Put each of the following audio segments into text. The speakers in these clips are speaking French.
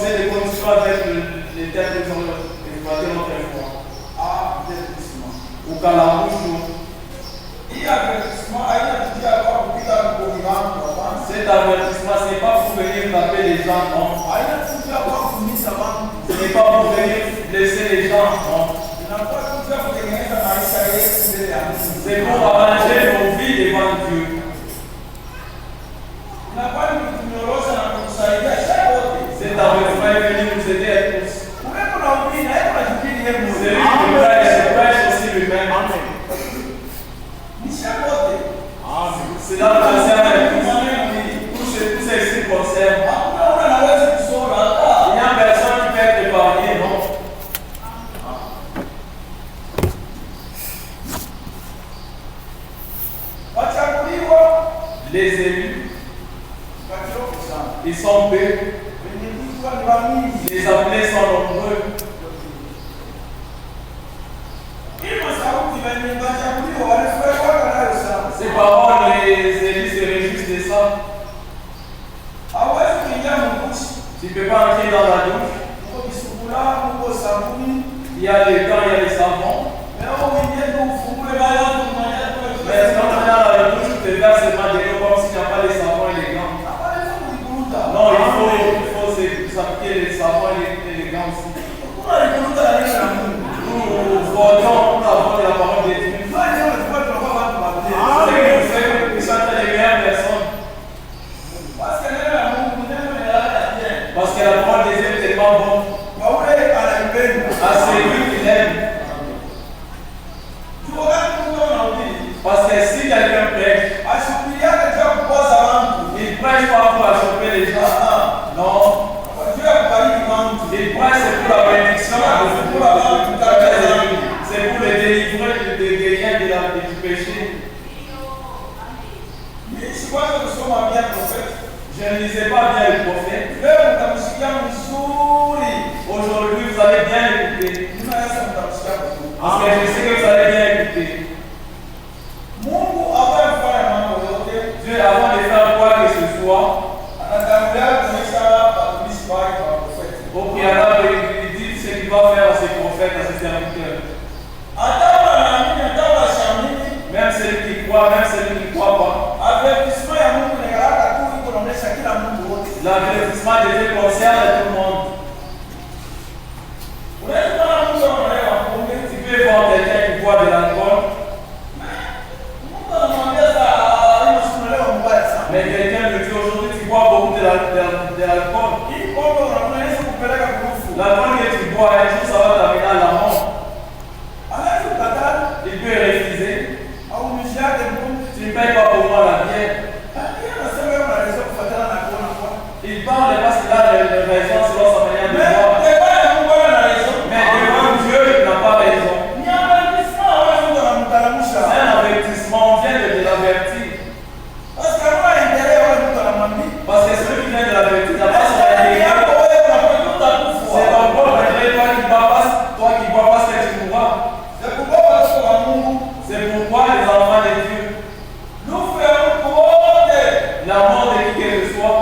c'est des conditions avec les terres que nous avons exploité notre foi. Avertissement. Ou Kalamouchou. Et avertissement, il y a dit à quoi pour qu'il a le gouvernement. Cet avertissement, ce n'est pas pour venir taper les gens, non. Il y a dit à quoi pour qu'il s'avance. Ce n'est pas pour venir blesser les gens, non. C'est pour arranger nos vies devant Dieu. Cet avertissement est venu nous aider à tous. C'est lui qui prêche aussi lui-même. C'est là que tous ces qui concernent. Il n'y a personne qui peut être épargné, non. Les élus, ils sont peu. Les appelés sont nombreux. Ces paroles, les élus se réjouissent de ça. Tu ne peux pas entrer dans la douche. Il y a les gants, il y a les savons. Mais quand on est dans la douche, tu te verses seulement de l'eau comme s'il n'y a pas les savons et les gants. Non, il faut s'appliquer les savons et les gants aussi. Nous voyons la voix de la parole de Dieu. C'est que nous sommes les meilleures personnes. Parce que la parole de Dieu est tellement bonne. À celui qui l'aime. Parce que si quelqu'un prêche, il prêche pas pour achoper les gens. Non. Il prêche pour la bénédiction. C'est pour le délivrer des liens du péché. Je ne lisais pas bien le prophète. Aujourd'hui, vous allez bien écouter. Parce que je sais que vous allez bien écouter. Dieu, avant de faire quoi que ce soit, au préalable, il dit ce qu'il va faire à ses prophètes, à ses serviteurs. Même celui qui croit, même celui qui ne croit pas. L'avertissement de Dieu concerne tout le monde. Tu peux voir quelqu'un qui boit de l'alcool. Mais quelqu'un me dit aujourd'hui tu bois beaucoup de l'alcool. L'alcool que tu bois, un jour ça va t'amener à la mort. Il peut refuser. Tu ne payes pas pour moi la bière. Il parle parce qu'il a raison selon sa manière de voir. Mais devant Dieu, il n'a pas raison. C'est un avertissement, on vient de l'avertir. Parce que celui qui vient de l'avertir n'a pas son intérêt. C'est ton propre intérêt, toi qui bois pas parce que tu mourras. C'est pourquoi les enfants de Dieu, l'amour de qui que ce soit,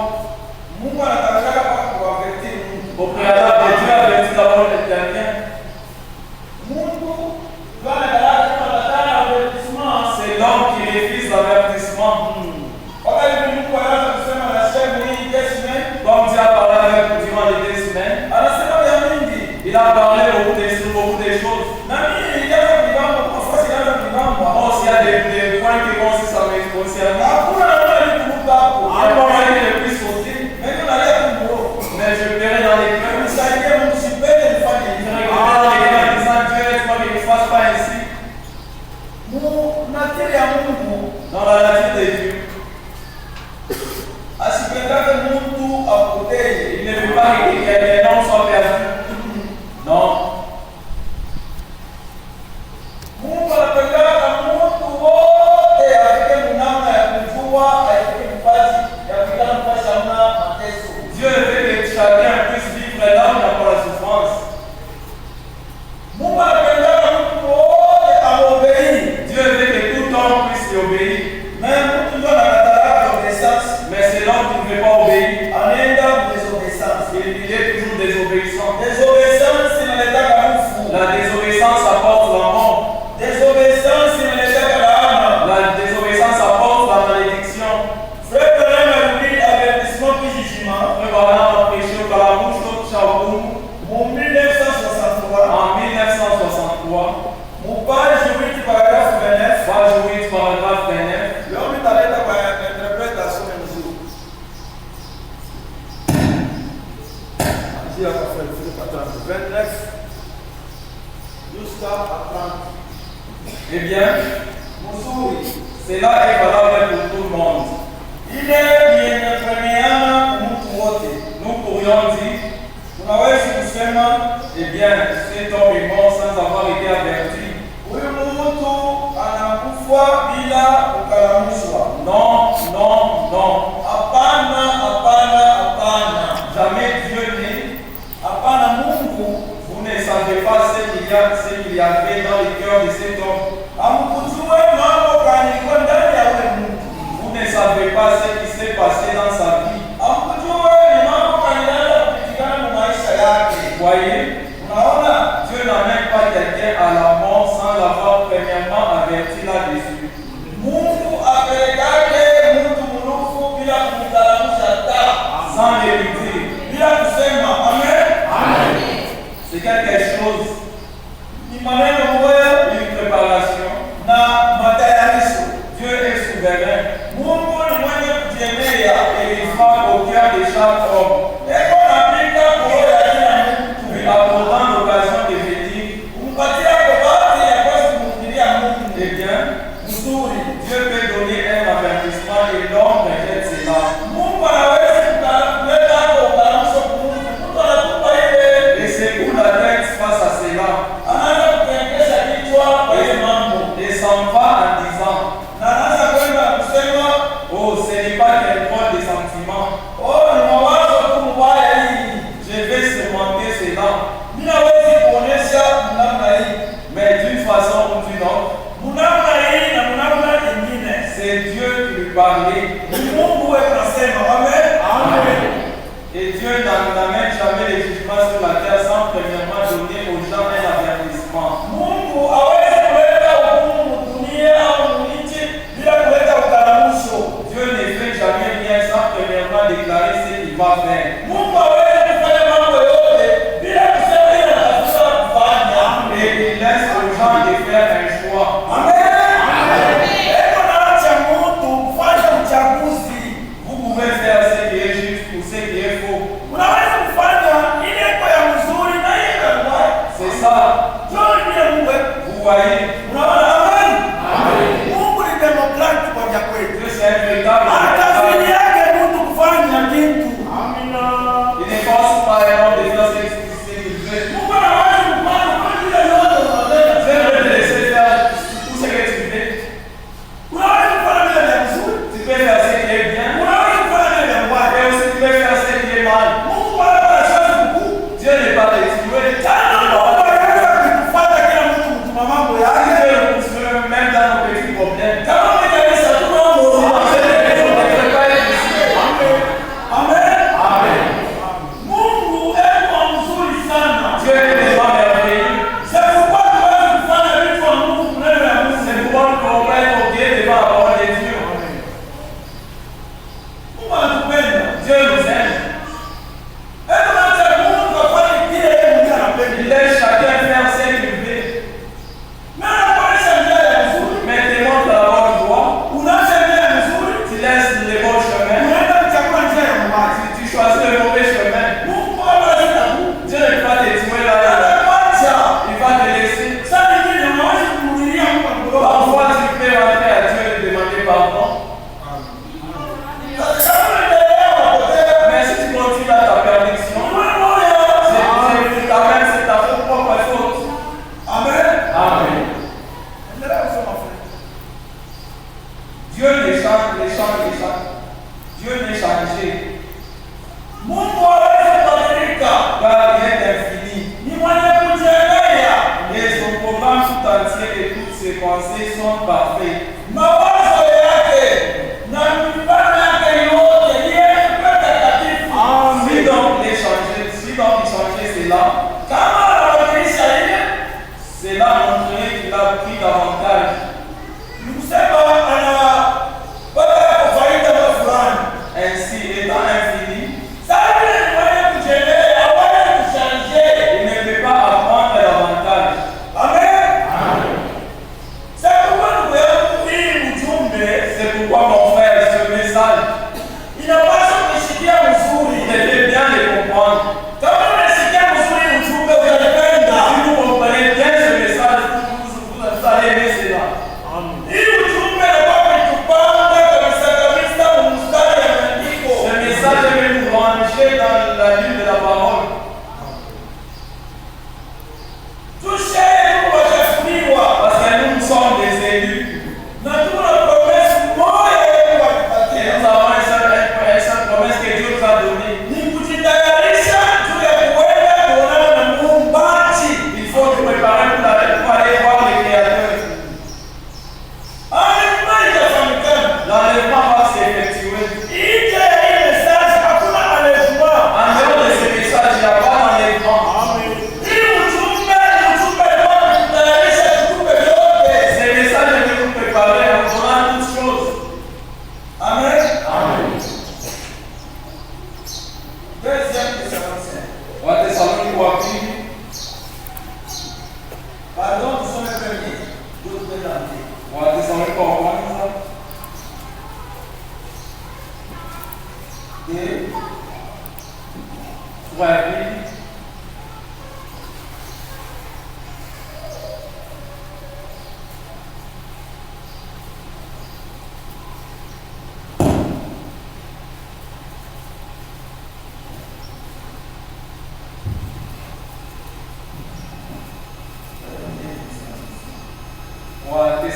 au préalable de Dieu avertit d'abord le quelqu'un. C'est l'homme qui refuse l'avertissement. Comme Dieu a parlé avec nous durant les 2 semaines, il a parlé beaucoup de choses. Bon, s'il y a des points qui vont aussi concerner, encore rien ne puisse sauter. Mais je verrai dans les cœurs. Je regarde dans les cœurs en disant Dieu, laisse-moi qu'il ne fasse pas ainsi. Dans la nature de Dieu. Il ne veut pas que les noms soient perdus. Non. 33. Page 8, paragraphe 29. Page 8, paragraphe 29. L'homme est allé dans l'interprétation de jour. Dis à ta frère, il faut pas 29 jusqu'à 30. Eh bien, cela est valable pour tout le monde. Nous pourrions dire, eh bien, cet homme est mort sans avoir été averti. Non, non, non. Jamais Dieu n'est. Vous ne savez pas ce qu'il y avait dans le cœur de cet homme. Vous ne savez pas ce qui s'est passé dans sa vie. Voyez, Dieu n'amène pas quelqu'un à la mort sans l'avoir premièrement averti là-dessus. Sans l'hériter. C'est quelque chose. Une préparation. Dieu est souverain. Et il frappe au cœur de chaque homme. Lui apportant l'occasion de venir. Eh bien, Dieu peut donner un avertissement et l'homme rejette cela. Et c'est où la tête face à cela. Et s'en va en disant, oh, ce n'est pas qu'elle prend des sentiments. Je vais surmonter cela. Mais d'une façon ou d'une autre, c'est Dieu qui lui parlait. Et Dieu n'amène jamais les jugements sur la terre sans premièrement donner aux gens un avertissement. Dieu ne fait jamais rien sans premièrement déclarer ce qu'il va faire. Et il laisse aux gens de faire un choix. Vous pouvez faire ce qui est juste ou ce qui est faux. C'est ça. Vous voyez. Dieu c'est un véritable. Il ne force pas un homme de faire ce qu'il veut. Dieu veut te laisser faire tout ce que tu veux. Tu peux faire ce qui est bien. Et aussi tu peux faire ce qui est mal. Dieu n'est pas détruit. Même dans nos petits problèmes. Amen.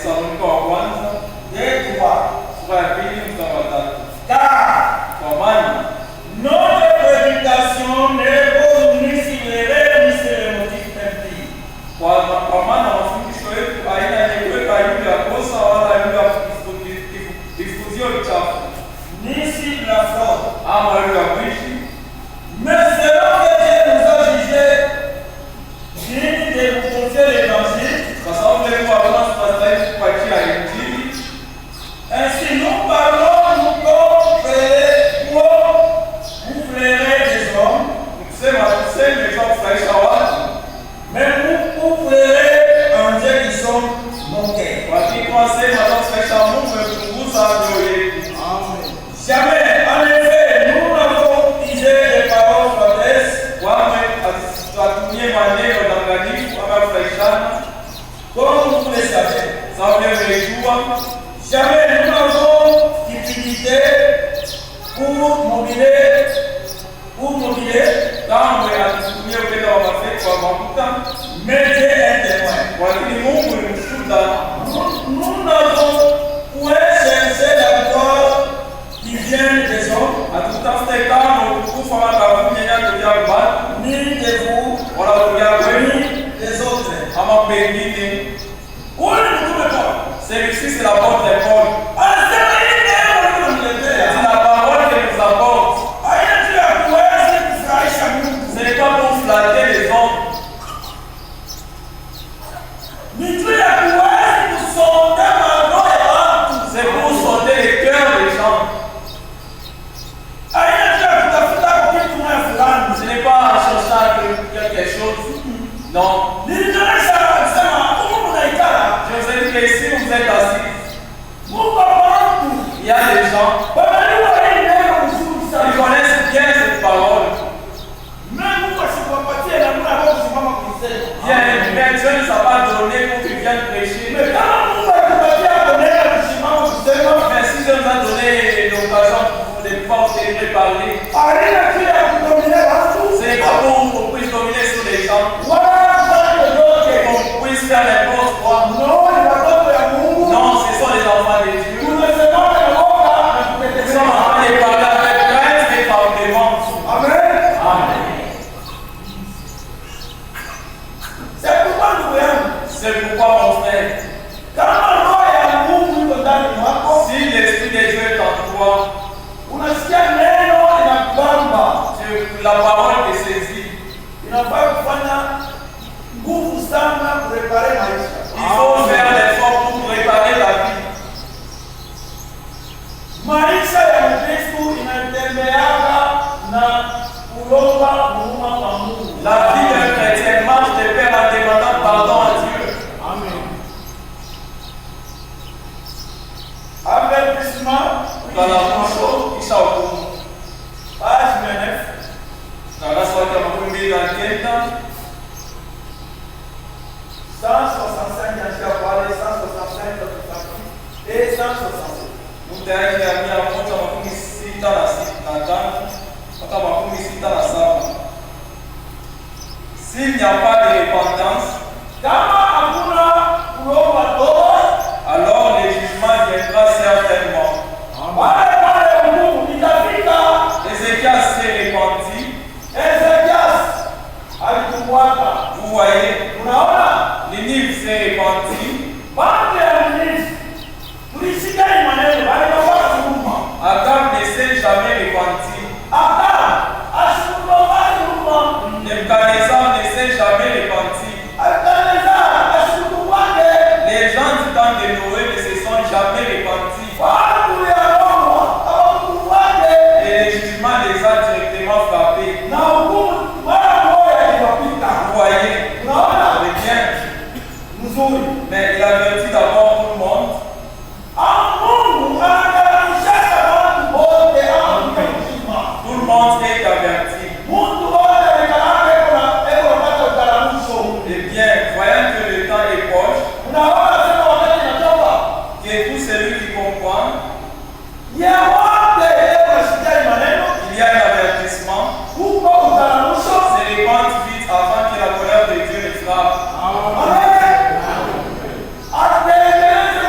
Wathesalonike wa kwanza 2:3. sura ya 2 mstari wa 3. Car Kwa maana notre prédication ne repose ni sur les rêves ni sur les motifs impies. kwa maana mafundisho yetu haina kuweka juu ya kosa wala juu ya vifuzio vichafu Ni sur la fraude. ama juu ya kuishi, Mais selon que Dieu nous a jugés dignes de vous confier l'évangile, kwa sababu leo hakuna tunastahili kuachia Injili. ainsi nous parlons, nous comme vous flairez des hommes, Kusema tuseme kwa kufurahisha watu, mais vous flairez en Dieu qui sont moqués. lakini tunasema kwa kufurahisha Mungu na kupunguza mioyo yetu. Jamais, en effet, nous n'avons utilisé des paroles fausses, Kwamba tutumie maneno danganyifu ama kufurahishana, comme vous le savez. sababu leo mnaijua. Jamais nous n'avons cupidité pour mobiler, Kamwe hatutumie upendo wa mafeki wa mafuta, mais Dieu est témoin. lakini Mungu ni mshuhuda. Nous n'avons point cherché la gloire qui vient des hommes, Hatutafute kama utukufu ama kavunya yako ya baba ni de vous, wala kuja kwenu ni des autres. ama pengine. Où ne pouvez pas. Celui-ci c'est la porte des portes. C'est la parole qui nous apporte. Ce n'est pas pour flatter les hommes. C'est pour sauter les cœurs des gens. Ce n'est pas en cherchant quelque chose. Non. Je vous ai dit que ici vous êtes assis, il y a des gens qui connaissent bien cette parole. Bien, mais Dieu ne nous a pas donné pour qu'ils viennent prêcher. Mais si Dieu nous a donné l'occasion de pouvoir célébrer parler, c'est pas pour qu'on puisse dominer sur les gens, qu'on puisse faire n'importe quoi. Non, ce sont les enfants de Dieu. Nous sommes en train de parler avec crainte et par démon. Amen. Amen. C'est pourquoi nous voyons. C'est pourquoi mon frère, si l'Esprit de Dieu est en toi, la parole te saisit. Il faut faire l'effort pour préparer la vie. Maisha ya Mkristo inatembeaga na kuomba huruma kwa Mungu. La vie d'un chrétien marche de pair en demandant pardon à Dieu. Amen. Avertissement. Dans la bouche, kisha hukumu. Page 29. Darasa wake wa makumi mbili na kenda 165 yanashika pale 165 et 167. mtayaji ya 165 mpaka makumi sita na saba. S'il n'y a pas de repentance, Kama hakuna kuomba toba, alors le jugement viendra certainement. pale Mungu itafika. Ézéchias s'est repenti. Ezekias alikufuata. Vous voyez, Unaona? Ninive s'est repenti. Baada ya Ninive tulisikia hii maneno walikuwa huruma. Akab ne s'est jamais repenti. Ashukubali huruma. Nebuchadnezzar ne s'est jamais repenti. Ashukubali. Les gens du temps de Noé ne se sont jamais repentis. Watu ya Roma hawakubali. Et le jugement les a directement frappés. Na hukumu mara moja iliyopita. Vous voyez, Unaona? c'est bien. Mzuri. Mais il avertit d'abord tout le monde. Mungu anakaribisha watu wote amke uzima. Tout le monde est averti. Mtu wote anakaribisha eko wakati utaramusho. Eh bien, voyant que le temps est proche, Unaona sema wakati inatoka. que tout celui qui comprend, Ya wote eko nasikia maneno. il y a un avertissement, Huko utaramusho. se répandent vite avant que la colère de Dieu ne frappe. Amen. Atengeneze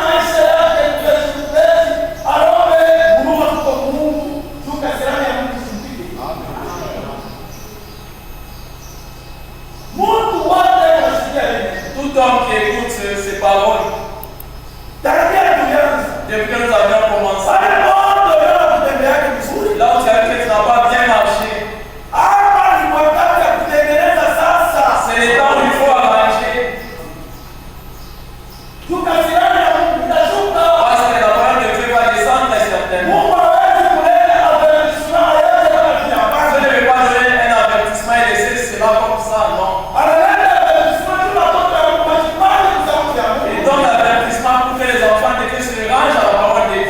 Parce que la parole de Dieu va descendre très certainement. Je ne vais pas donner un avertissement et laisser cela comme ça, non. Il donne l'avertissement pour que les enfants de Dieu se rangent à la parole de Dieu.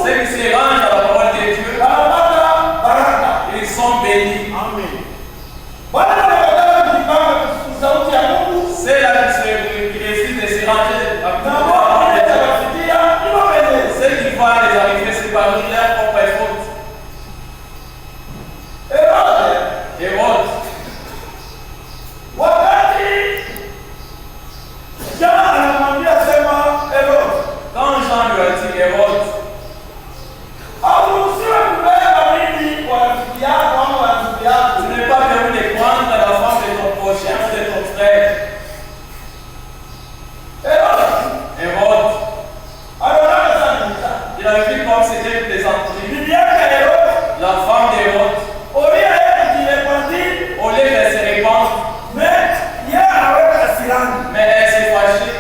Ceux qui se rangent à la parole de Dieu, ils sont bénis. Amen. C'est là qui réussit de se ranger à la parole de Dieu. Ceux qui voient les arriver, c'est parmi leur propre faute. Hérode. Quand Jean lui a dit Hérode, tu n'es pas permis de prendre la femme de ton prochain ou de ton frère. Hérode, il a vu comme c'était une plaisanterie. La femme d'Hérode, au lieu qu'elle se répande, mais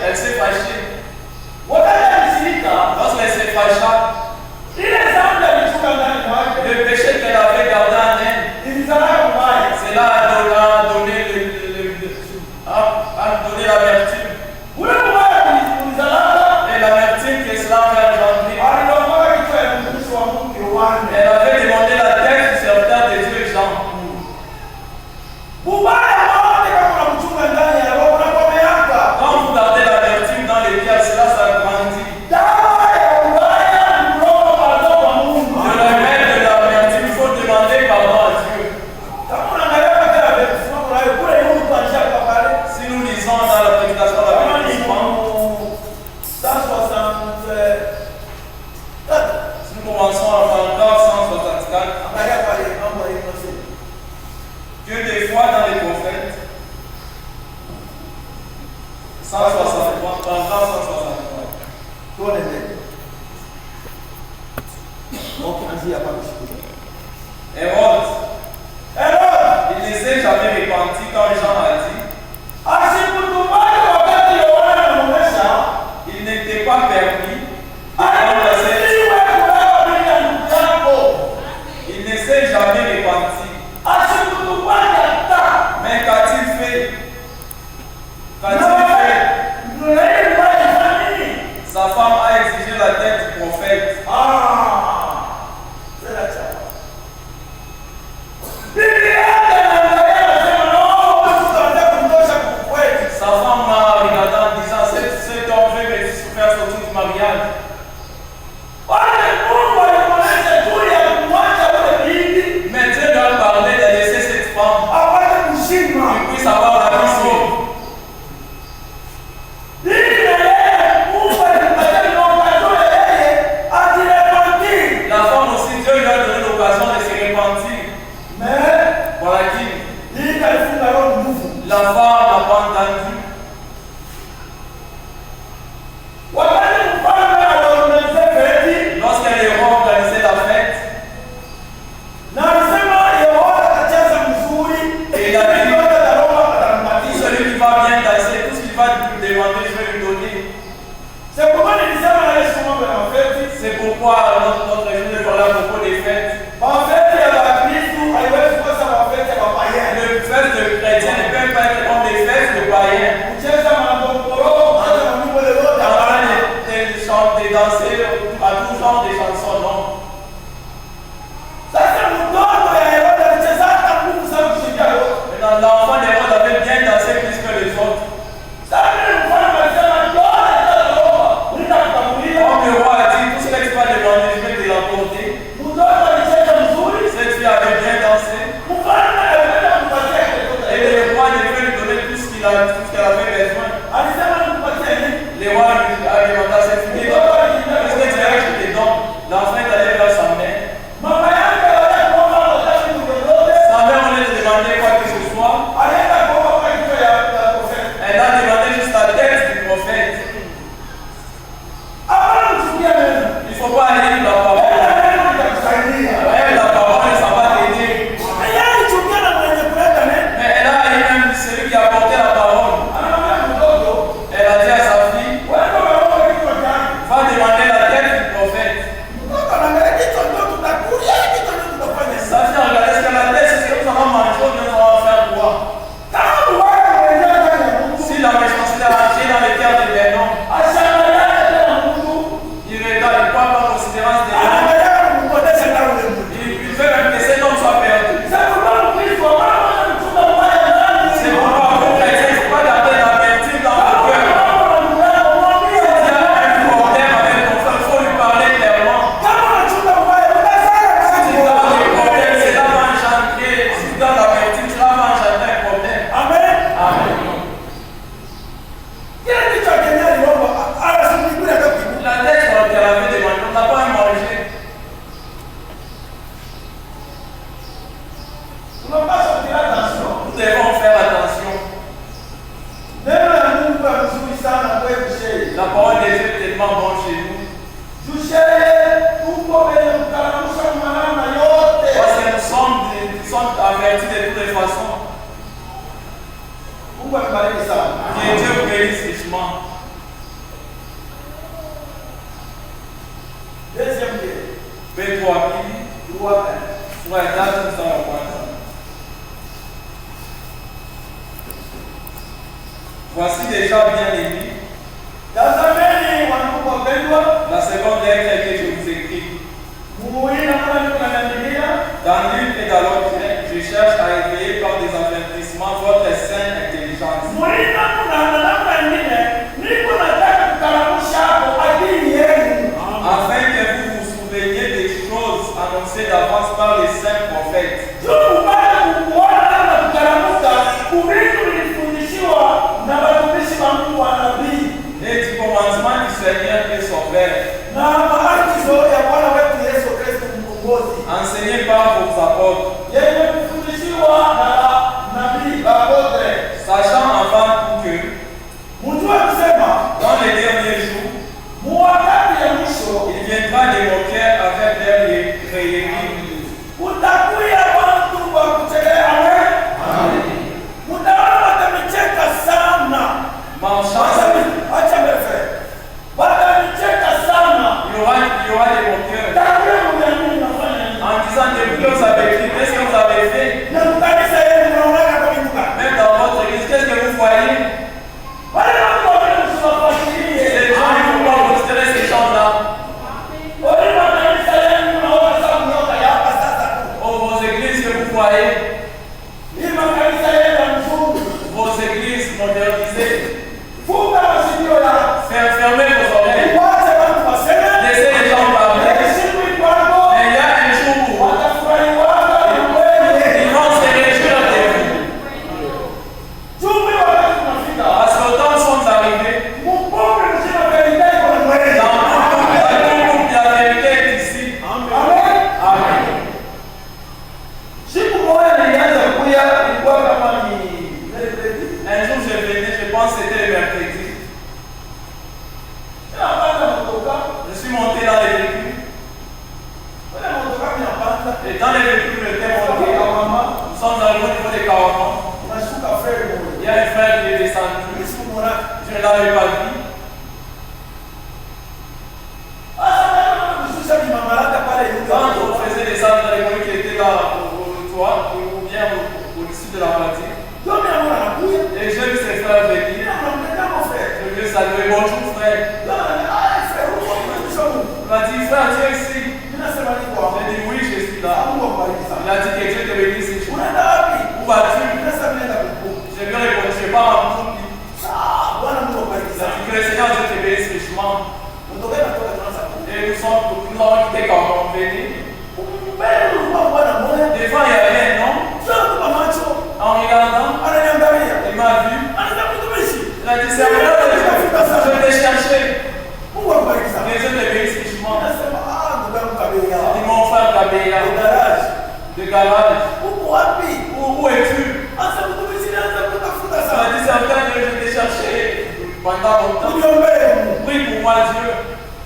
elle s'est fâchée. Lorsqu'elle s'est fâchée, le péché qu'elle avait gardé en elle, cela a donné l'amertume. Et l'amertume que cela avait engendré, elle avait demandé la tête du serviteur de Dieu Jean. Quand vous gardez l'amertume dans les cœurs, cela s'agrandit. De la mère de l'amertume, il faut demander pardon à Dieu. Si nous lisons dans la prédication de l'avertissement, si nous commençons à paragraphe 164, que des fois dans les prophètes, 163, paragraphe 163. Hérode, il ne s'est jamais repenti quand Jean a dit, il n'était pas permis de remplacer. Il ne s'est jamais repenti. Mais qu'a-t-il fait? Sa femme a exigé la tête du prophète. Sa femme m'a regardé en disant, cet homme veut me faire sortir du mariage. Mais Dieu lui a parlé de laisser cette femme. Il puisse avoir la mission. La femme aussi, Dieu lui a donné l'occasion de se repentir. Voilà qui. La femme n'a pas entendu. Lorsqu'elle est organisé la fête, et il a dit, tout celui qui va bien danser, tout ce qu'il va lui demander, je vais lui donner. C'est pourquoi notre jour de parler à propos des fêtes. Le fête de chrétien ne peut pas être comme des fêtes de païens. De danser à tout genre de chansons, non. Maintenant, l'enfant d'Hérode avait bien dansé plus que les autres. Comme le roi a dit, tout ce que tu vas demander, je vais te l'apporter. Cette fille avait bien dansé. Et le roi devait lui donner tout ce qu'elle avait besoin. Le roi lui a demandé à cette fille, est-ce que tu veux que je te donne? L'enfant est allé vers sa mère. Sa mère, on lui a demandé quoi que ce soit. Elle a demandé juste la tête du prophète. Il ne faut pas aller dans la parole. La parole, ça va t'aider. Mais elle a eu même celui qui a porté la parole. Elle a Voici déjà bien aimé. Tazameni wandugu wapendwa, La seconde lettre que je vous écris. muina kama niko naandikia Dans l'une et dans l'autre, je cherche à éveiller par des avertissements votre saine intelligence. muina kuna namna nyingine niko nataka kukaramusha hapo akili yenu, Afin que vous vous souveniez des choses annoncées d'avance par les saints prophètes. juu baada kuona namna kukaramuka kuvitu vilifundishiwa na watumishi wa Mungu wa nabii Et du commandement du Seigneur et son Père, na maagizo ya Bwana wetu Yesu Kristo mkombozi enseigné par vos apôtres, yenye kufundishiwa na nabii apotre. sachant avant tout que, Mjue kusema dans les derniers jours, muwakati ya mwisho il viendra des moqueurs avec leurs railleries. utakuya watu wa kuchekelea wewe. Mutaona watamicheka sana. Marchant, Acha mrefe. Watamicheka sana. il y aura des moqueurs. Takuya mjamii nafanya nini? En disant que vous vous avez écrit, qu'est-ce que vous avez fait? Na mkanisa yenu mnaonaka kwa mituka. Même dans votre église, qu'est-ce que vous voyez? Wale watu wanaofuatilia. Les gens, il ne faut pas considérer ces gens-là. Wale makanisa yenu mnaona sasa mnaoka hapa sasa tu. Oh, vos églises que vous voyez, Hii makanisa yenu ya mzungu. vos églises modernisées, Funga masikio yao. fermez vos oreilles. Wache watu waseme. Laissez les gens parler. Heshimu kwako. Mais il y a un jour où Watafurahi wako ni kweli. ils vont se réjouir de vous. Jumbe wakati tunafika. Parce qu'au temps où sont arrivés, Mkumbe mzima verite iko na mweli. dans tout groupe, la vérité est ici. Amen. Amen. Siku moja nilianza kuya ilikuwa kama ni mercredi. Un jour, je venais, je pense que c'était le mercredi. Napanda motoka. Je suis monté dans les véhicules. Wale motoka minapanda. Et dans les véhicules, je étais Kwa monté. mama. Nous sommes arrivés au niveau des Kawaman. Unashuka frère Il moja. y a un frère qui est descendu. Mimi sikumwona. Je ne l'avais pas vu. Kama kushusha kimamaraka pale Quand on yuko. faisait descendre dans les voitures qui étaient là au toit, ou bien au-dessus de la voiture, Ndio mimi naona anakuya. et j'ai vu ces frères venir. Mimi namwambia mon frère. Je lui ai salué, bonjour frère. Ndio ananiambia, "Ah frère, uko mtumishi wa Mungu." Il m'a dit, frère, tu es ici. Mimi nasema niko hapa. J'ai dit, oui, je suis là. Mungu akubariki Il sana. a dit que Dieu te bénisse. Unaenda wapi? Où vas-tu? Mimi nasema naenda kuku. Je lui ai répondu, je pars en Burundi. Ah, Bwana Mungu akubariki Il a sana. dit que le Seigneur Dieu te bénisse richement. Motoka inatoka tunaanza kuku. Et nous avons quitté quand on venait. Mbele ulikuwa bwana mmoja. Devant, il y avait un homme. Sasa kwa macho En regardant, ananiangalia. il m'a vu. Anasema mtumishi. Il a dit, c'est vrai, je t'ai cherché. Mungu akubariki sana. Que Dieu te bénisse richement. Anasema, "Ah, ndugu yangu kabila." Il dit, mon frère Kabeya, Garage. de garage, Uko wapi? où es-tu? Anasema mtumishi naanza kutafuta Il m'a sana. dit, c'est vrai, je t'ai cherché pendant longtemps. Uniombee Mungu. Prie pour moi, Dieu.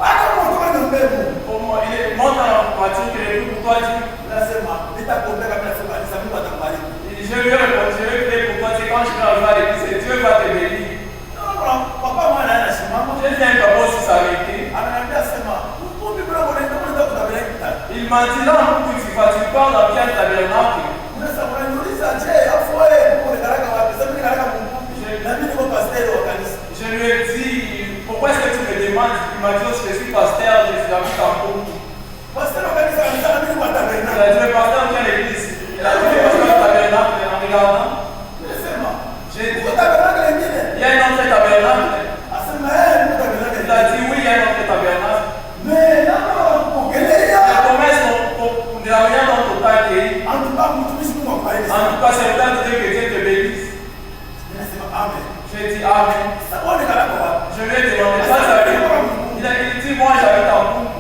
Hata motoka niombee Mungu. Pour moi, monte dans la voiture que je prie pour toi, Dieu. Nasema, nitakuombea kabla ya kanisa, Mungu atakubariki. Et je lui ai répondu, je vais prier pour toi, c'est quand je vais arriver à l'église, et Dieu va te bénir. Naona papa mwana anasimama. J'ai vu un papa aussi s'arrêter. Ananiambia sema, "Ukumbi bro, unaenda kutabiri kitani." Il m'a dit, là, tu pars dans quel tabernacle? Unasema unaniuliza, "Je, afu wewe uko unataka wapi?" Sasa mimi nataka kumkumbi. Na mimi niko pastor wa kanisa. Je lui ai dit, pourquoi est-ce que tu me demandes? Il m'a dit, je suis pasteur, je suis habité en Congo. Pastor wa kanisa anasema na mimi kwa Il tabernacle. a dit, mais pasteur, quelle église? Il a dit, mais pasteur, tabernacle, en regardant. Nasema, J'ai dit, "Uko tabernacle nyingine?" il y a un autre tabernacle. Asema, "Uko tabernacle." Il a dit, oui, il y a un autre tabernacle. Mais naona kuongelea. La promesse de la manière dont on t'a accueilli, Antuka mtumishi Mungu akubariki en sana. tout cas, c'est le temps de Dieu que Dieu te bénisse. Nasema, "Amen." J'ai dit, amen. Sasa uone karaka wapi? Je lui ai demandé, ça, ça veut dire, il dit, moi, j'habite en Congo.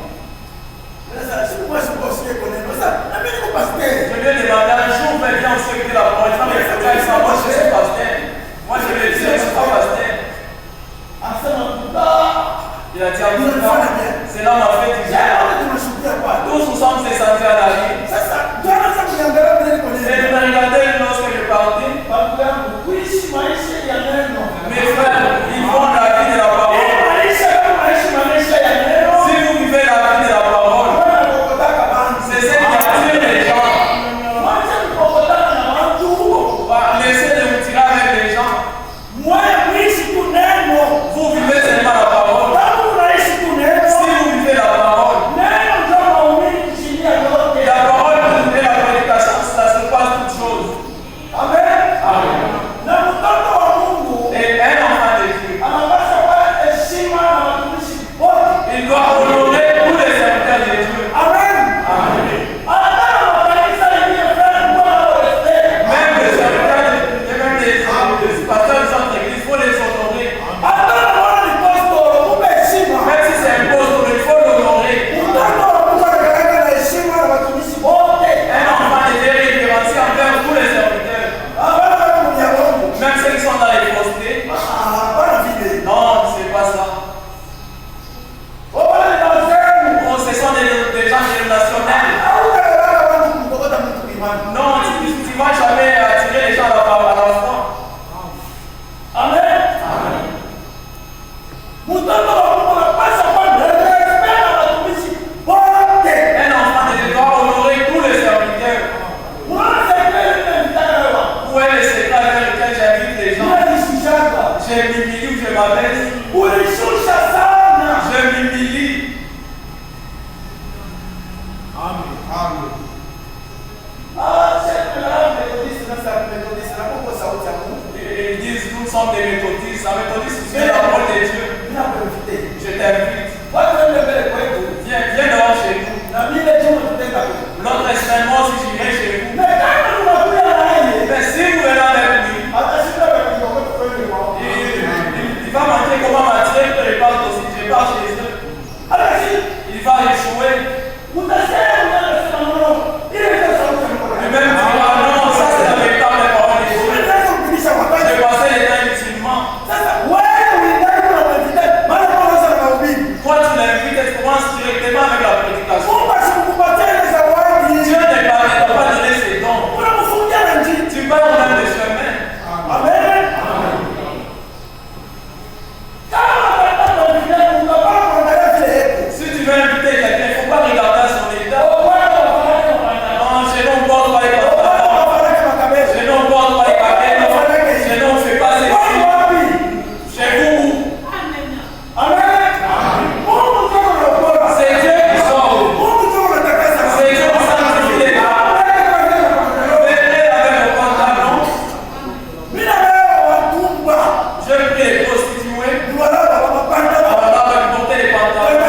Sasa siku moja sikusikia kwa neno. Sasa na mimi niko pastor. Je lui ai demandé, un jour, viens, on se fait écouter la parole. Il dit, mais il faut pas ça, moi, je suis pasteur. Moi, je lui ai dit, je ne suis pas pasteur. Anasema, "Tuta." Il a dit, ah, c'est là ma fête du Jana jour. wote tunashuhudia kwa. Tous nous sommes descendus à la rue. Sasa jana sasa kuniangalia vile niko Et neno. nous regardé lorsque je partais. Babu yangu kuishi maisha ya neno. Mes frères, ils font la vie de la parole. Maisha kama maisha ya neno. Si vous vivez la vie de la parole, Bwana anakokotaka bantu. c'est ce qui attire les gens. Wacha kukokotana na watu. Laissez de vous m'abaisse. Ulishusha sana. Je m'humilie. Amen. Amen. Ils disent nous sommes des méthodistes. Un méthodiste, c'est la parole de Dieu. Je t'invite. Viens devant chez nous. L'autre extrêmement, si je viens chez vous. Mais si vous venez avec lui, il va manquer comment m'attirer que je parle aussi. Je parle chez eux. Il va échouer. Lui-même dira non, ça c'est la véritable parole de Dieu. Je passais les temps inutilement. Toi tu l'invites, tu commences directement avec la prédication. Dieu ne va pas donner ses dons. Tu parles même de chemin. Amen. Si tu veux inviter quelqu'un, il ne faut pas regarder à son état. Non, je ne porte pas les pantalons. Je ne porte pas les paquets. Je ne fais pas ces choses. Chez vous. C'est Dieu qui sort. C'est Dieu qui sanctifie les gens. Venez avec vos pantalons. Je prie les prostituées. On va porter les pantalons.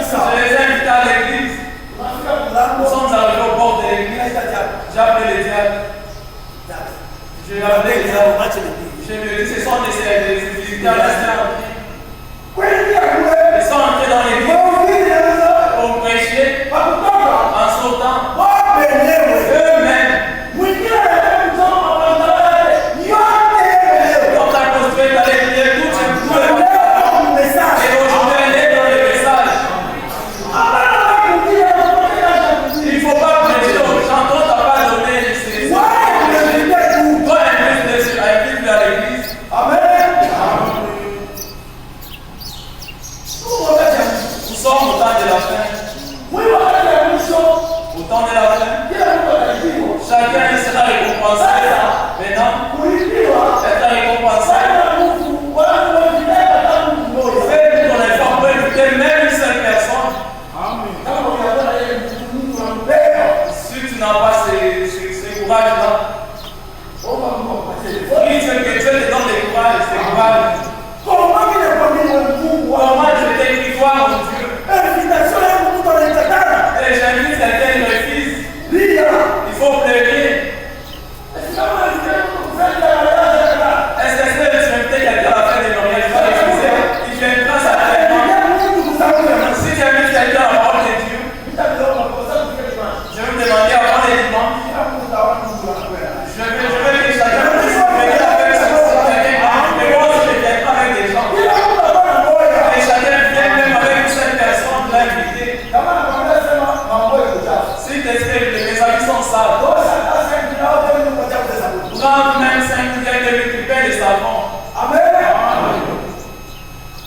Je les ai invités à l'église. Nous sommes arrivés au bord de l'église. J'ai appelé les diables. Je lui ai appelé les diables. Je lui ai dit, ce sont des visiteurs restants. Ils sont entrés dans l'église pour prêcher en sautant. Eux-mêmes, quand tu as construit ta l'église, tout tu pouvais pas. Et aujourd'hui, elle est dans le message. Il ne faut pas prêcher aux gens. Toi, tu n'as pas donné ces toi, invite-le à l'église. Nous sommes au temps de la fin. Au temps de la fin, chacun sera récompensé. Maintenant, être récompensé. Fais ton effort pour éviter même une seule personne. Si tu n'as pas ces courages-là, oui, Dieu te donne des courages, ces courages. Comment je t'ai croire en Dieu? Et j'invite quelqu'un qui refuse. Il faut pleurer. Est-ce que tu invites quelqu'un à la fin des mariages? Il va refuser. Il viendra certainement. Si tu invites quelqu'un à la parole de Dieu, je vais me demander avant les dimanches. Je vais que chacun puisse venir avec son quelqu'un. Mais moi aussi, je ne viens pas avec des gens. Et chacun vient même avec une seule personne de l'inviter. Si tes amis sont sales, prends même 5 bouteilles de récupérer les savons.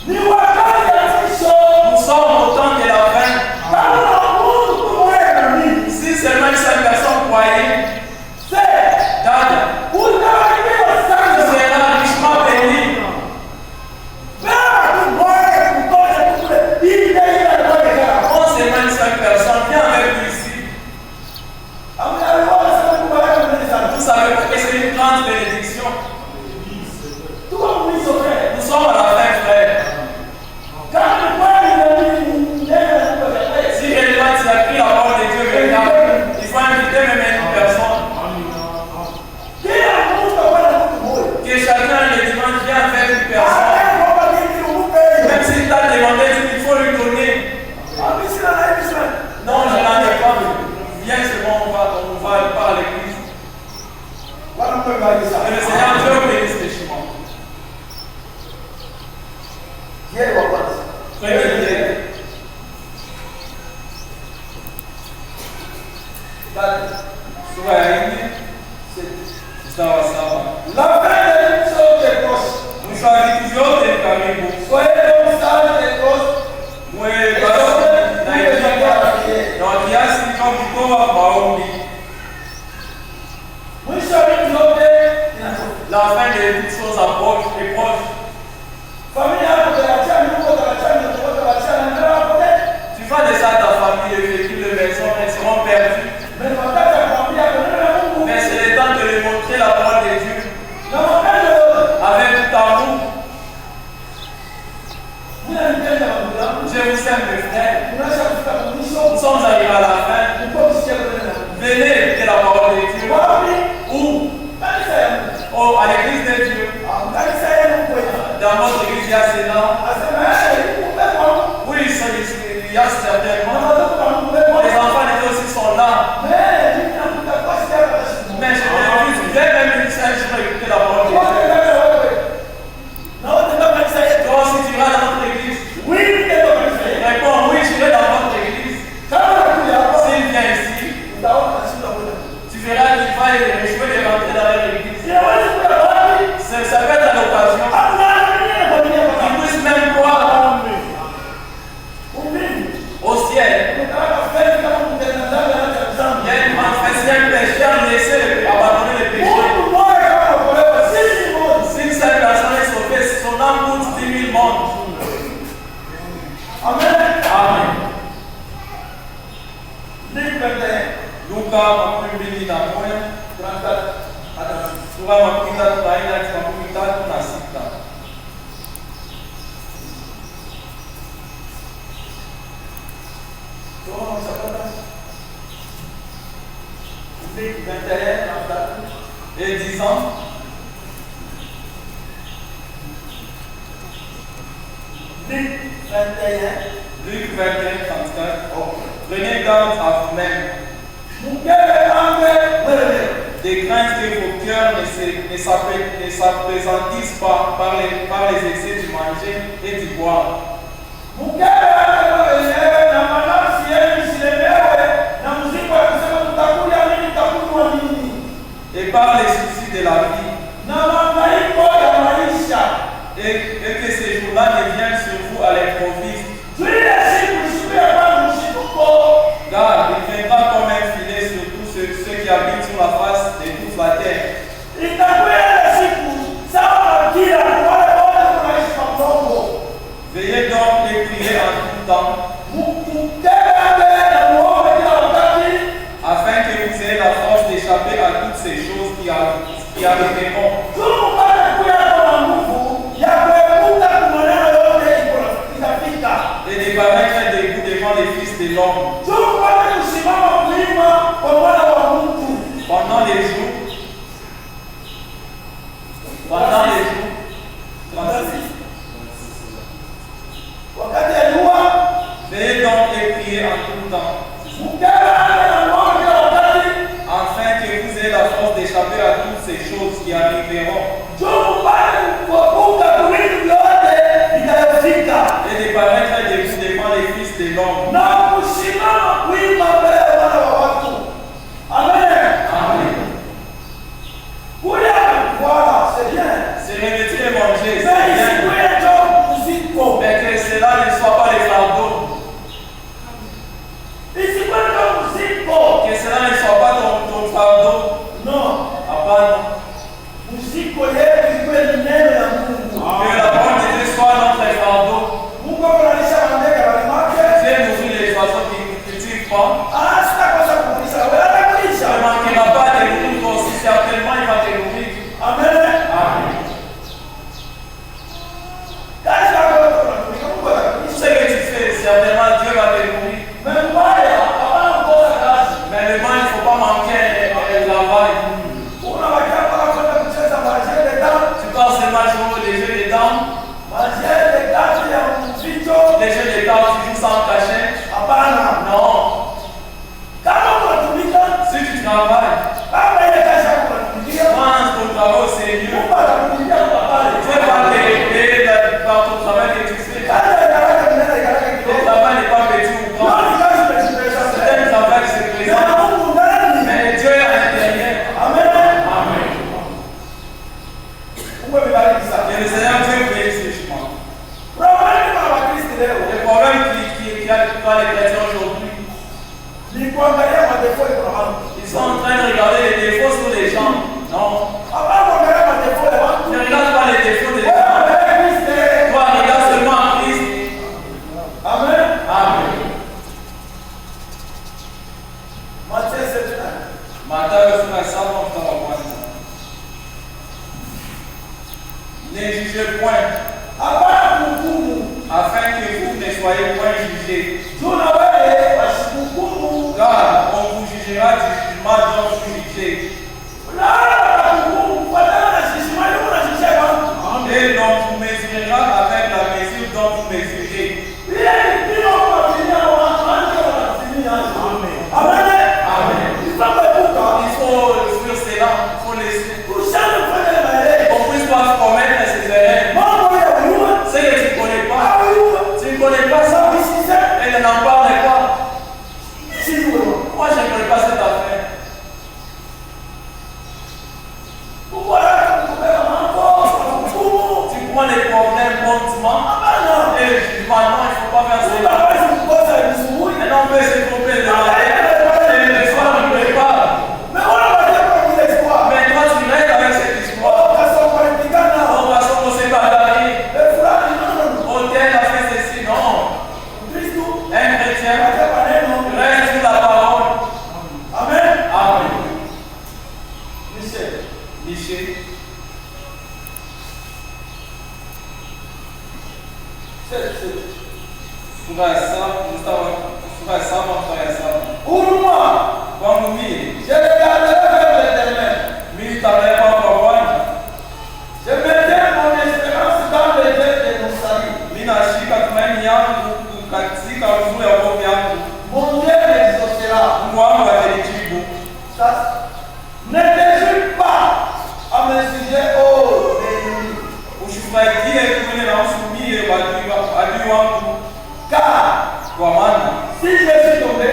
Nous sommes au temps de la fin. Si seulement une seule personne croyait, Dad, tu seras richement béni. On seulement une seule personne, viens avec nous ici. Vous savez que c'est une grande bénédiction. Nous sommes à la fin, frère. Si réellement tu as pris la parole de Dieu, regarde, il faut inviter même une personne. Que chacun le dimanche vienne avec une personne. Même s'il t'a demandé, il faut lui donner. Non, je n'en ai pas. Viens seulement, on va pas à l'église. Que le Seigneur Dieu bénisse richement. Prenez-le. Soyez. Ça va. Nous choisissons toujours des familles. Soyez donc sages et grosses. Oui, parce que il y a ce qui sont plutôt à Baomi. La fin de toutes choses approche et proche. Famille Je vous aime, mes frères. Nous sommes arrivés à la fin. Venez écouter la parole de Dieu. Où? Oh, à l'église de Dieu. Dans votre église, il y a Sénat. Oui, il y a certainement. Les enfants d'église aussi sont là. Mais je t'invite, viens même un jour écouter la parole de Dieu. Toi aussi, tu iras dans notre église. Réponds, oui, je vais dans votre église. S'il vient ici, tu verras qu'il va échouer de rentrer dans leur église. Ça peut être à l'occasion. Ils puissent même croire au ciel. Il y a une grande fête, si un pécheur laissé abandonner le péché. Si une seule personne est sauvée, son âme coûte 10 000 mondes. Amen. Amen. Luka makumi mbili na moja sura makumi tatu na nne hadi makumi tatu na sita. Et disant, Luc 21, 34. Prenez garde à vous-même. Des craintes que vos cœurs ne s'appesantissent pas par les excès du manger et du boire. Et par les soucis de la vie. Et que ces jours-là ne viennent sur vous à l'improviste. Car il viendra comme un filet sur tous ceux qui habitent sur la face de toute la terre. Veillez donc et priez en tout temps, afin que vous ayez la force d'échapper à toutes ces choses qui arriveront. Et de paraître debout devant les fils de l'homme. Pendant les jours. 36. Veillez donc et priez en tout temps, afin que vous ayez la force d'échapper à toutes ces choses qui arriveront. Et de paraître debout devant les fils de l'homme. Amen. Se revêtir et manger, c'est bien. Mais que cela ne soit pas les fardeaux. Que cela ne soit pas ton fardeau. Non. Apparemment. Que la parole de Dieu soit notre fardeau. Dieu nourrit les oiseaux qui ne cultivent pas. Ne manquera pas de nourrir aussi, certainement il va te nourrir. Amen. Amen. Tout ce que tu fais, certainement Dieu va te nourrir. Mais le vent, il ne faut pas manquer le travail. Tu passes le match au les jeux de dames. Les jeux de dames, tu joues sans cachet. Non. Si tu travailles, prends ton travail au sérieux. Tu ne vas pas te régler par ton travail que tu fais. Le travail n'est pas petit ou grand. C'est un travail qui se présente. Mais Dieu est à l'intérieur. Amen. Amen. Et le Seigneur Dieu bénisse ce chemin. Le problème qu'il y a dans les chrétiens aujourd'hui, ils sont en train de regarder les défauts sur les gens. Non. Ne regarde pas les défauts des gens. Toi, regarde seulement en Christ. Amen. Amen. Matthieu 7. Matthieu 7. Ne jugez point, afin on fait ses problèmes de la tête, et l'espoir nous prépare. Mais on va dire qu'on dit l'espoir. Mais toi, tu restes avec cet espoir. On va s'en pratiquer là. On va commencer par gagner. Le frère dit non, non. On t'aide à faire ceci, non. Christ, Un chrétien non. reste sur la parole. Amen. Amen. Michel. Michel. Pour moi, je regarderai vers l'Éternel. Je mettrai mon espérance dans le Dieu de mon salut. Mon Dieu m'exaucera. Ne te jure pas à mes sujets, oh car si je suis tombé,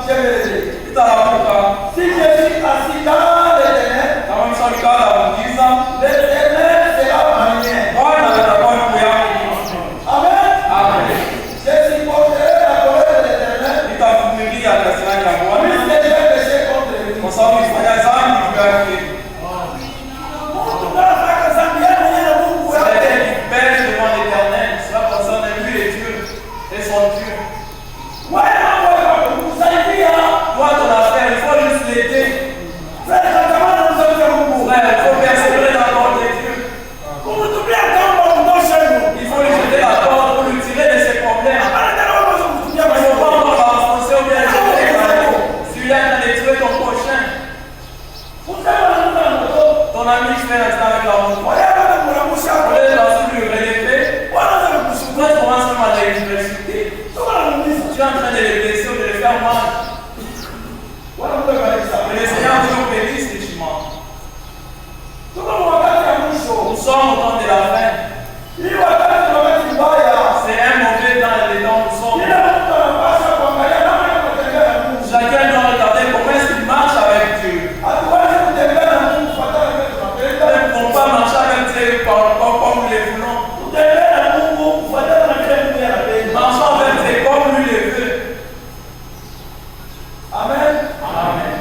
je vais lever. Si je suis assis dans l'Éternel, l'Éternel sera ma lumière. Amen. Je supporterai la colère de l'Éternel. Puisque j'ai péché contre lui. Mon tout dans la fac, ça vient venir de vous pour ouais, vous savez bien. Toi, ton affaire, il faut juste l'aider. Frère, quand nous sommes vous. Frère, il faut persévérer dans la parole de Dieu. Vous vous oubliez quand on chez nous. Il faut lui jeter la corde pour lui tirer de ses problèmes. Il ne faut pas encore l'enfoncer ou bien le jeter dans l'eau. Celui-là est en train de tuer ton prochain. Ton ami fait un instant avec la moto. Au lieu de l'ensuite lui relever, toi tu commences même à l'insulter. Tu es en train de les blesser ou de les faire mal. Mais le Seigneur Dieu nous bénisse richement. Nous sommes au temps de la fin. C'est un mauvais temps et les temps où nous sommes. Chacun doit regarder comment est-ce qu'il marche avec Dieu. Ne pouvons pas marcher avec Dieu comme nous les voulons. Marchons avec Dieu comme lui le veut. Amen. Amen.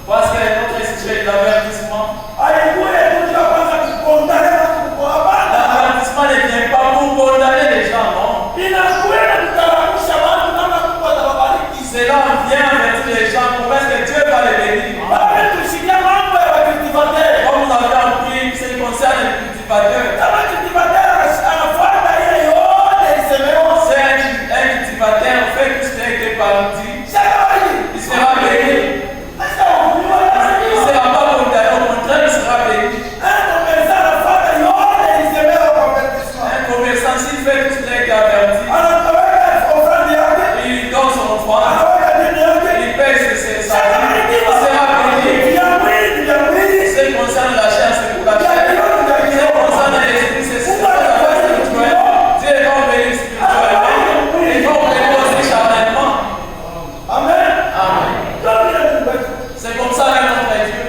Parce que notre sujet est l'avertissement. L'avertissement ne vient pas pour condamner les gens, non. Cela vient avertir les gens pour est-ce que Dieu va les bénir. Comme vous avez appris, ce qui concerne les cultivateurs. C'est un cultivateur fait tout ce qui a été parti. Il sera béni. Il ne sera pas condamné, au contraire, il sera béni. Un commerçant, s'il fait tout ce qui a été averti, il donne son offrande, il paye ses salaires, il sera béni. Ce qui concerne la chair, c'est pour la chair. Ce qui concerne l'esprit, c'est pour la chair spirituelle. Dieu va bénir spirituellement et il va bénir aussi charnellement. Amen. Amen. C'est comme ça avec notre Dieu.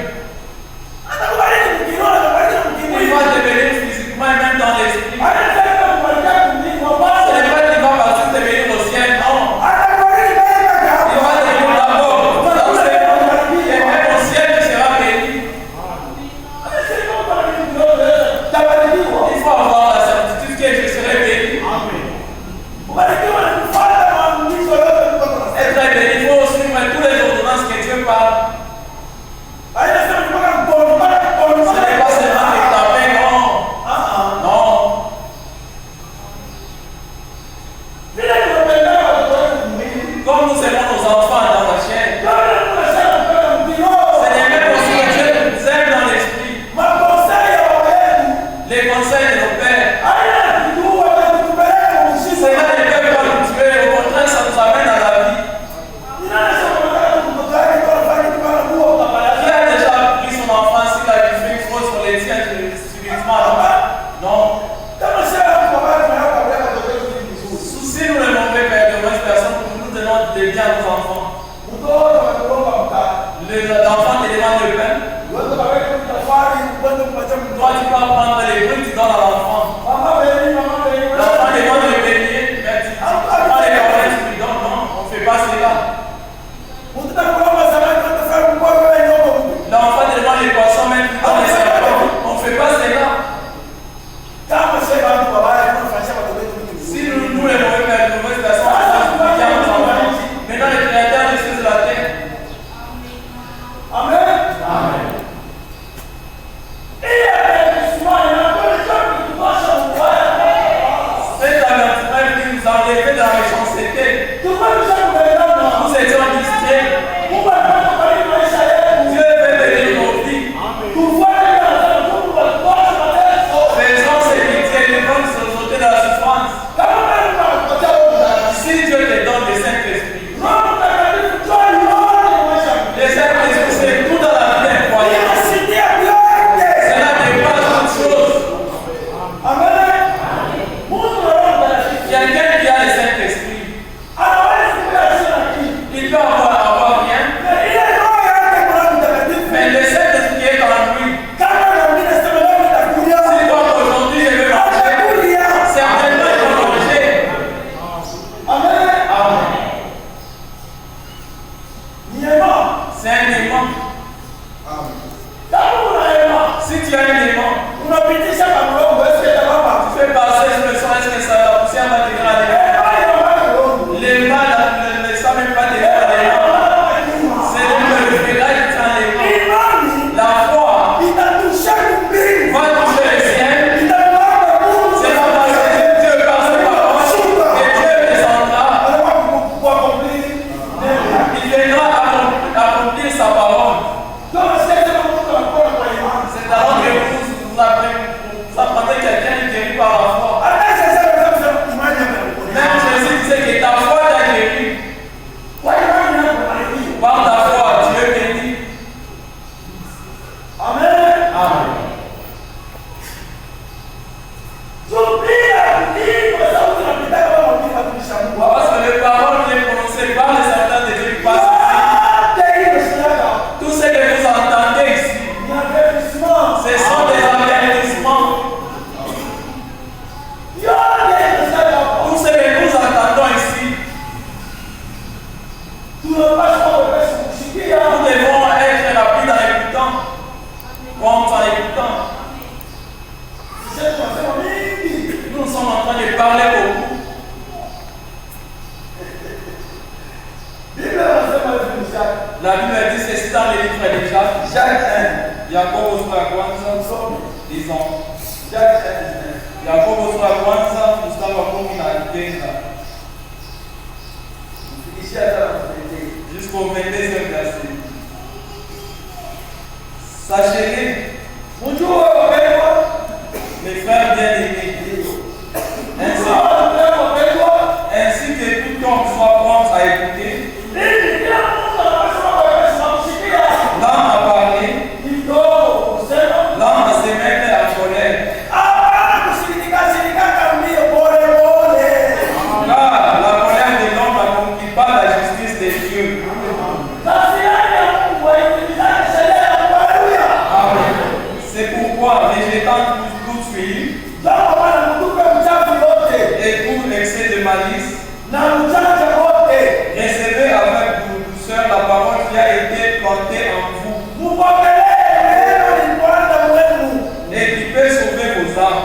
Il va te bénir physiquement et même dans l'esprit. Ce n'est pas qu'il va partir te bénir au ciel, non. Il va te bénir d'abord. Et même au ciel, tu seras béni. Il faut avoir la certitude que je serai béni. Être béni, il faut suivre toutes les ordonnances que Dieu parle. Ce n'est pas seulement de taper, non. Non. Comme nous aimons nos enfants dans la chair, ce n'est même aussi que Dieu nous aime dans l'esprit. Les conseils de nos pères, cela ne peut pas nous tuer, au contraire, ça nous amène à la vie. Qui a déjà pris son enfant s'il a du fait faux sur les tiens spirituellement? Non. Si nous ne mauvais père de mauvaise personne, nous donnons des biens à nos enfants. L'enfant te demande le pain. Toi, tu peux prendre les bruits, tu donnes à Unapitisha kwa mlongo, est-ce que ça va pas? Tu fais passer ce son, est-ce que ça, la poussière va dégrader? Les mains ne savent même pas dégrader. C'est donc le ferraille qui tient les mains. La foi va toucher les siens. C'est pas parce que Dieu passe par parole et Dieu descendra. Il viendra accomplir sa parole. C'est alors que vous apprendrez quelqu'un qui guérit par la foi. Même Jésus disait que ta foi t'a guéri. Par ta foi, Dieu bénit. Amen. Amen. Parce que les paroles viennent prononcées par les certains de Dieu qui passent ici. Tout ce que vous entendez ici, ce sont des avertissements. Tout ce que nous entendons ici, nous devons être rapides en écoutant, comme en écoutant. Nous sommes en train de parler beaucoup. La Bible dit c'est dans le livre de Jacques. Jacques 1. Yakobo sura ya kwanza disons. Jacques 1. Yakobo sura ya kwanza mstari wa 19 jusqu'au 22e verset. Sachez-le, mes frères bien-aimés, ainsi que tout homme soit prompt à écouter, l'homme à parler, l'homme à se mettre à colère. Car la colère de l'homme n'accomplit pas la justice de Dieu. Amen. C'est pourquoi, rejetant toute fuite et tout excès de malice, recevez avec douceur la parole qui a été plantée en vous et qui peut sauver vos âmes.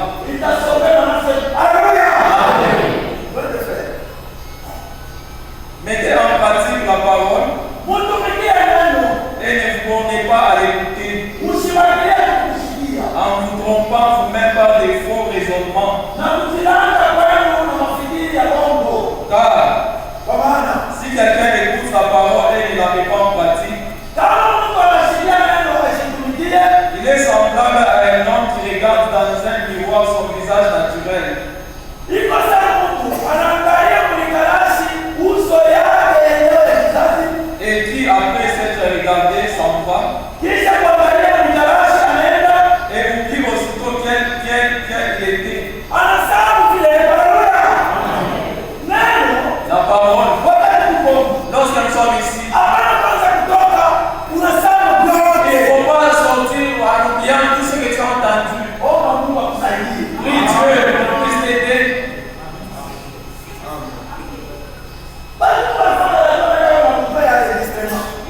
Mettez en pratique la parole et ne vous bornez pas à l'écouter en vous trompant vous-même par des faux raisonnements. Car si quelqu'un écoute la parole et ne la met pas en pratique, il est semblable à un homme qui regarde dans un miroir son visage naturel. Et qui, après s'être regardé, s'en va et oublie aussitôt quel il était. La parole, lorsque nous sommes ici, il ne faut pas sortir en oubliant tout ce que tu as entendu. Prie Dieu pour puisse t'aider.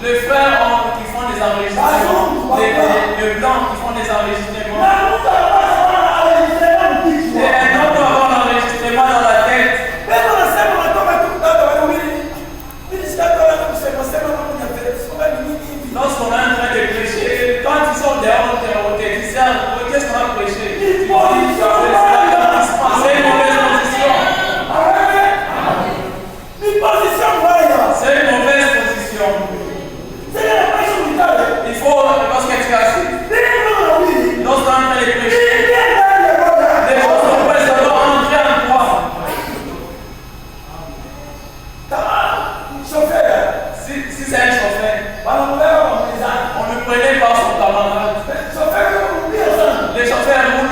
Les frères qui font des enregistrements, les blancs qui font des enregistrements. Et un homme doit avoir l'enregistrement dans la tête. Lorsqu'on est en train de prêcher, quand ils sont dehors, on te dit, qu'est-ce qu'on a prêché? C'est une mauvaise position. C'est une mauvaise position. Il faut, lorsque tu es assis, lorsqu'on est en train de prêcher, les choses mauvaises doivent entrer en toi. Si c'est un chauffeur, on ne prenait pas son camarade. Les chauffeurs roulent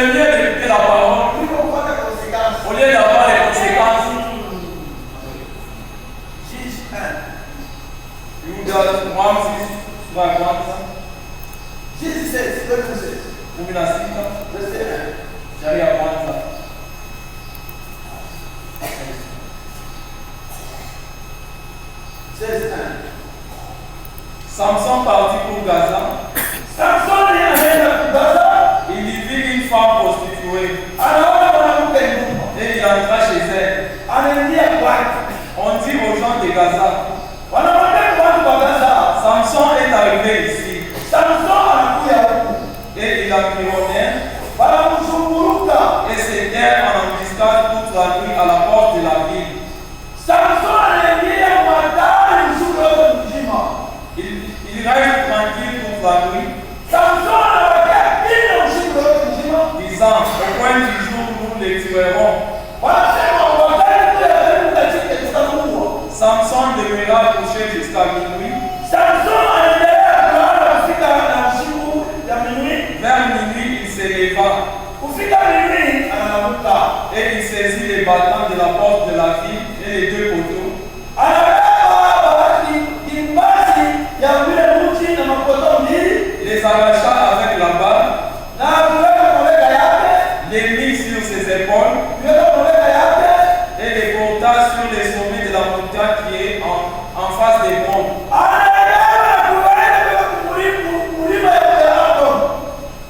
C'est mieux d'écouter la parole au lieu d'avoir les conséquences. Judas 1:6 vai kwanza. Jesus says, verse 6. 16 Verse 1. shairi ya kwanza. Says, Samson partit pour Gaza. Samson est allé à Gaza. Il y vit une femme prostituée Alors, on a fait un et il entra chez elle. On dit aux gens de Gaza, Samson est arrivé ici et il a environnait et s'était en embuscade toute la nuit à la porte de la ville. Il reste tranquille toute la nuit, disant, au point du jour nous les tuerons. Samson demeura couché jusqu'à minuit. Vers minuit, il se leva et il saisit les battants de la porte de la ville et les deux poteaux. Les arracha avec la balle, les mit sur ses épaules et les porta sur les sommets de la montagne qui est en face des monts.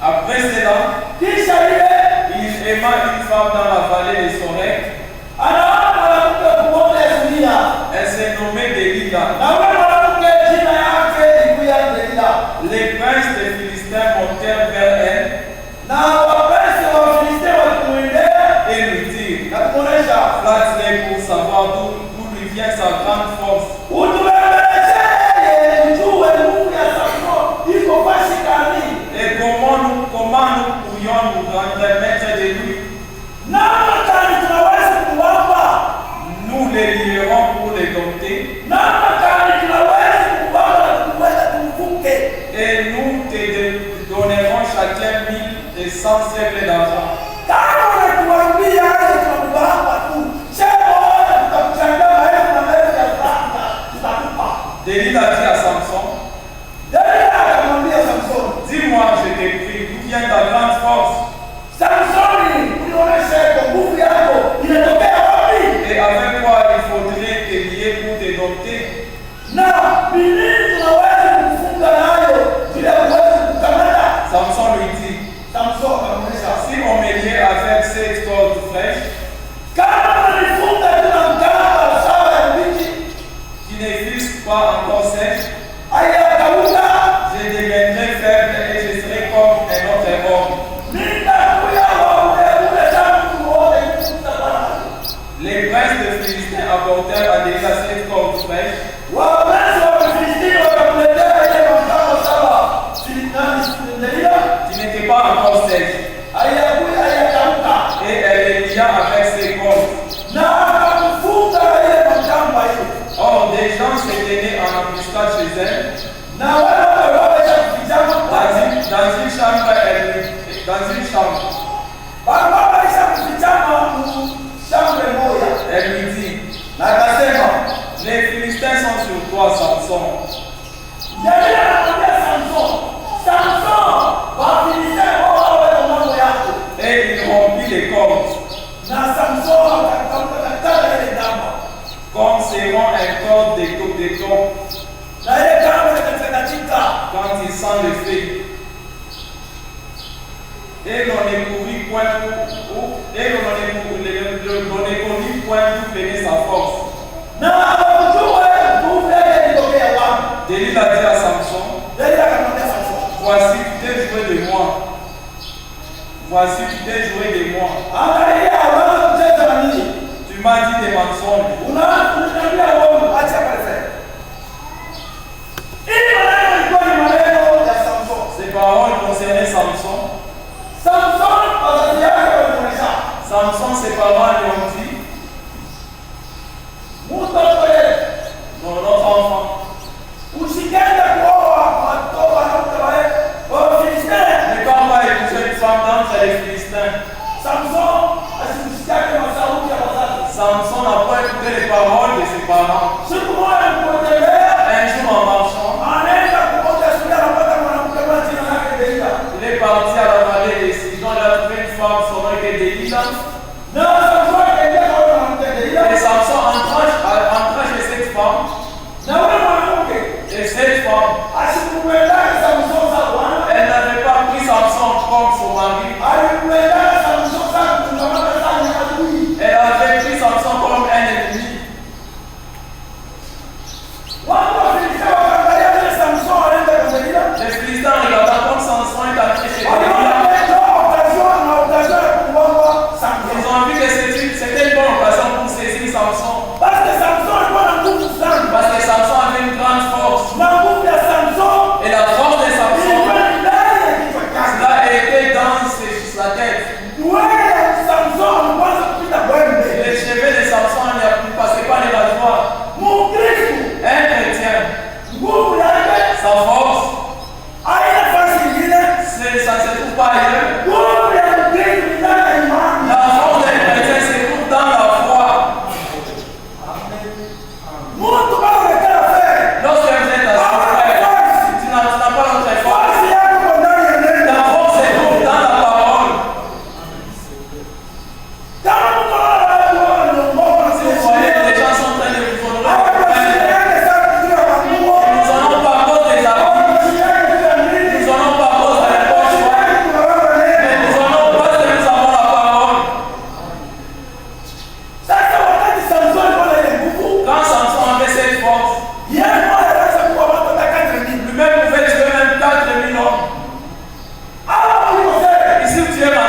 Après cela, il aima une femme dans la vallée de Sorek. Elle s'est nommée Délila. Les princes des Philistins montèrent vers elle et lui dirent, flatte-les pour savoir d'où lui vient sa grande force. Et comment nous pourrions nous rendre maîtres de lui? Nous les lierons pour les dompter et nous te donnerons chacun 1100 siècles d'argent. Délila dit à Samson, dis-moi, je te prie, d'où vient ta grande force? Et avec quoi il faudrait te lier pour te dompter? Samson lui dit, si on me liait avec 7 cordes fraîches, qui ne fussent pas encore sèches, je deviendrai faible et je serai comme un autre homme. Les princes de Philistins apportèrent à Délila 7 cordes fraîches. Qui n'étaient pas encore sèches. Et elle les lia avec ses cordes. Or, des gens se tenaient en embuscade chez elle. Dans une chambre, elle lui dit, les Philistins sont sur toi, Samson. Et il rompit les cordes. Comme serrant un corps de taupe quand il sent le feu. Et l'on ne courut point d'où venait sa force. Délila dit à Samson, voici tu t'es joué de moi. Voici tu t'es joué de moi. Tu m'as dit des mensonges. Ces paroles concernaient Samson. Samson, ses parents lui ont dit, non, notre enfant, ne pars pas épouser une femme d'entre les Philistins. apprend que Samson est entré chez On Delilah. a fait occasion pour voir ça. Ils ont vu que c'était une bonne occasion pour saisir Samson. Parce que Samson est pas dans tout ça. Parce que Samson avait une grande force. Dans le groupe de Samson, Et la force de il Samson, est là, il est là. cela était dans sa tête. Ouais, Samson, on pense que tu as bonne idée. Les cheveux de Samson ne passaient pas les rasoirs. Mon Christ, Un chrétien, vous l'avez. sa force, Aïe, la face, il est. ça ne se trouve pas ailleurs. Vous l'avez, Christ, il a une main. La force d'un chrétien se trouve dans la foi. Mon tout va le faire. Lorsque vous êtes à son frère, tu n'as pas notre force. Force, il y a un condamné, il est là. La force se trouve dans la parole. Dans le monde, Si vous voyez, les gens sont en train de vous honorer. Nous n'allons pas à cause des habits. Nous n'allons pas à cause de la poche. Mais nous allons parce que nous avons la parole. Quand Samson avait cette force, lui-même pouvait tuer même 4000 hommes. Ici, tu es ma soeur.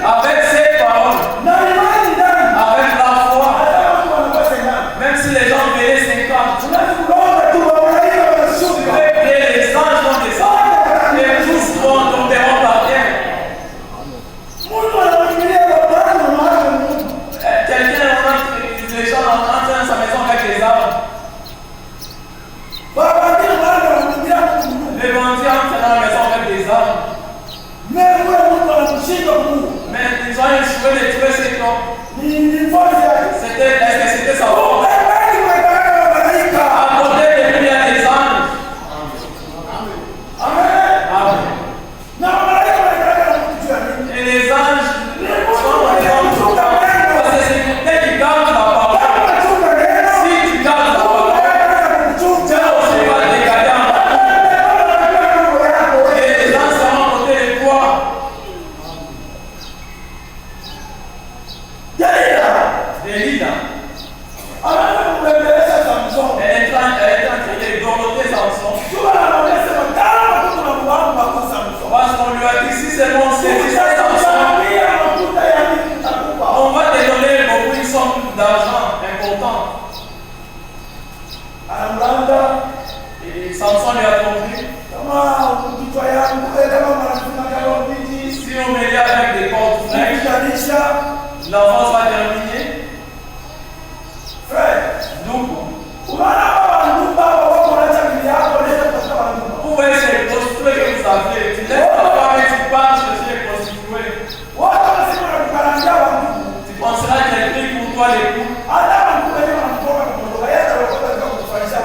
Avec cette parole, avec la foi, même si les gens venaient 50, les anges vont descendre et tous vont tomber par terre. Quelqu'un rentre, les gens entrent dans sa maison avec des armes. Les bandits entrent dans la maison avec des armes. Mais ils ont échoué de tuer cet homme. Est-ce que c'était sa force? À côté de lui, il y a des anges. Amen. Et les anges sont les hommes. Parce que c'est dès qu'ils gardent la parole. Si tu gardes la parole, Dieu aussi va te garder en parole. Et les anges seront à côté de toi. Delilah, elle est en train de dorloter Samson. Parce qu'on lui a dit si c'est bon, c'est Samson. On va te donner beaucoup une somme d'argent important. Et Samson lui a compris. Si on met avec des cordes fraîches, l'avance va terminer. Donc, où est ces prostituées que vous avez? Tu laisses ta femme et tu pars chercher les prostituées. Tu penseras qu'elle prie pour toi les coups.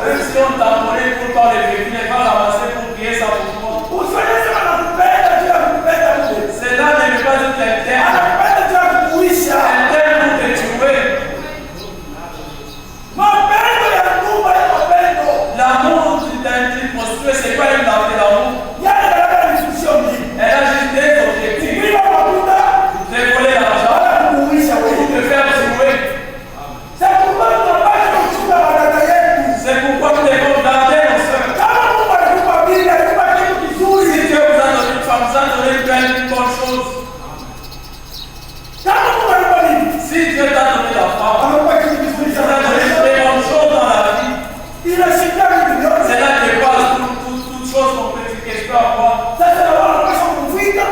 Même si on t'a donné pour toi les béquilles, elle va ramasser pour prier ça pour toi. C'est là de ne pas dire qu'elle t'aime. Elle t'aime pour te tuer. L'amour d'une prostituée, c'est pas une date d'amour. Elle a juste des objectifs. De voler l'argent, pour te faire jouer. C'est pourquoi nous devons garder nos soeurs. Si Dieu vous a donné une femme, vous a donné une bonne chose. Si Dieu t'a donné la femme, il t'a donné des bonnes choses dans la vie. C'est là que passe toutes choses qu'on peut dire que je peux avoir.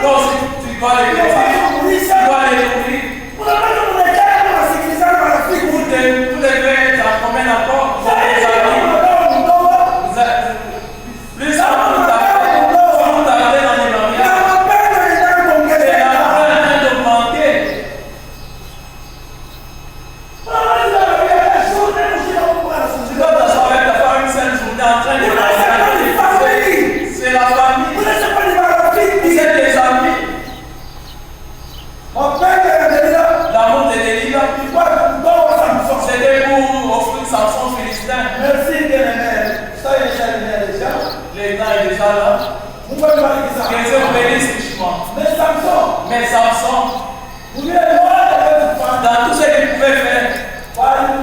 Donc si tu dois les nourrir, tu dois les nourrir. Vous devez être en commun accord pour les amis. Plus vous tardez dans les mariages, c'est la peine d'augmenter. Tu dois t'asseoir avec ta femme une seule journée en train de parler. C'est la famille. Vous êtes des amis. L'amour de Delilah, c'était pour offrir Samson philistin. Merci, bien-aimé. Soyez chers déjà. Les temps est déjà là. Vous pouvez parler de ça. Que Dieu vous bénisse richement. Mais Samson, Mais Samson, vous voulez voir dans tout ce qu'il pouvait faire, par une